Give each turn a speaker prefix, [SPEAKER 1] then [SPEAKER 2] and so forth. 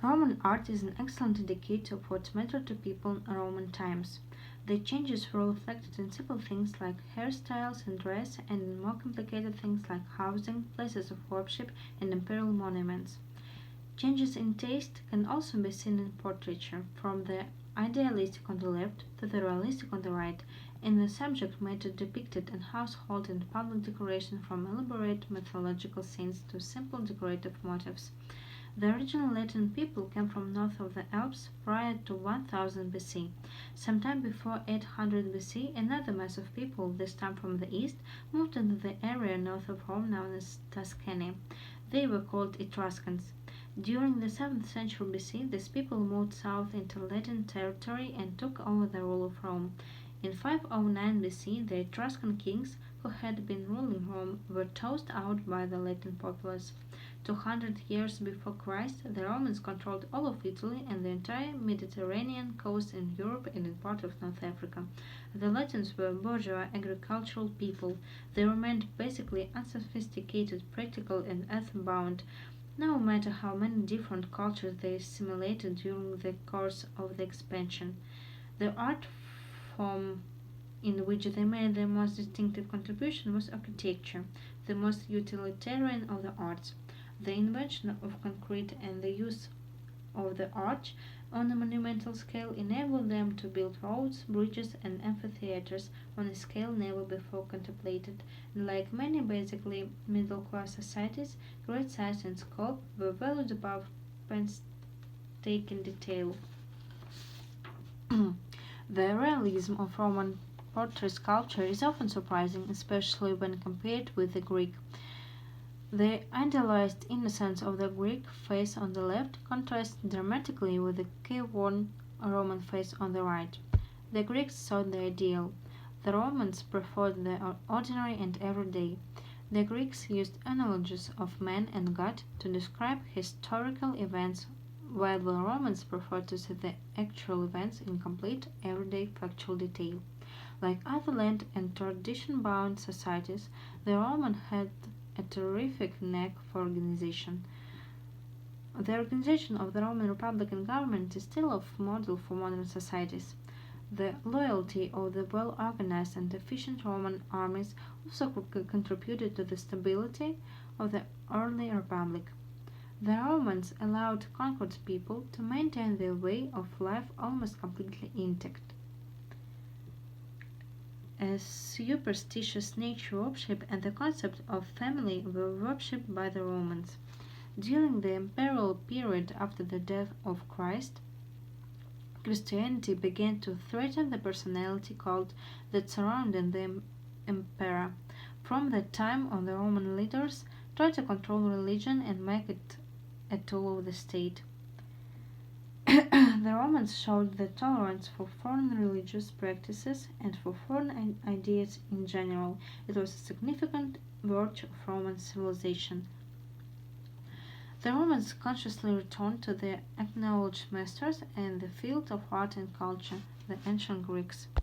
[SPEAKER 1] Roman art is an excellent indicator of what mattered to people in Roman times. The changes were reflected in simple things like hairstyles and dress, and in more complicated things like housing, places of worship, and imperial monuments. Changes in taste can also be seen in portraiture, from the idealistic on the left to the realistic on the right, in the subject matter depicted in household and public decoration, from elaborate mythological scenes to simple decorative motifs. The original Latin people came from north of the Alps prior to 1000 BC. Sometime before 800 BC, another mass of people, this time from the east, moved into the area north of Rome known as Tuscany. They were called Etruscans. During the 7th century BC, these people moved south into Latin territory and took over the rule of Rome. In 509 BC, the Etruscan kings who had been ruling Rome were tossed out by the Latin populace. 200 years before Christ, the Romans controlled all of Italy and the entire Mediterranean coast in Europe and in part of North Africa. The Latins were bourgeois agricultural people. They remained basically unsophisticated, practical, and earthbound, no matter how many different cultures they assimilated during the course of the expansion. The art form in which they made their most distinctive contribution was architecture, the most utilitarian of the arts. The invention of concrete and the use of the arch on a monumental scale enabled them to build roads, bridges, and amphitheaters on a scale never before contemplated, and like many basically middle-class societies, great size and scope were valued above painstaking detail. The realism of Roman portrait sculpture is often surprising, especially when compared with the Greek. The idealized innocence of the Greek face on the left contrasts dramatically with the careworn Roman face on the right. The Greeks sought the ideal. The Romans preferred the ordinary and everyday. The Greeks used analogies of man and God to describe historical events, while the Romans preferred to see the actual events in complete, everyday, factual detail. Like other land and tradition-bound societies, the Roman had a terrific knack for organization. The organization of the Roman Republican government is still a model for modern societies. The loyalty of the well-organized and efficient Roman armies also contributed to the stability of the early republic. The Romans allowed conquered people to maintain their way of life almost completely intact. A superstitious nature worship and the concept of family were worshipped by the Romans. During the imperial period after the death of Christ, Christianity began to threaten the personality cult that surrounded the emperor. From that time on, the Roman leaders tried to control religion and make it a tool of the state. The Romans showed their tolerance for foreign religious practices and for foreign ideas in general. It was a significant virtue of Roman civilization. The Romans consciously returned to their acknowledged masters in the field of art and culture, the ancient Greeks.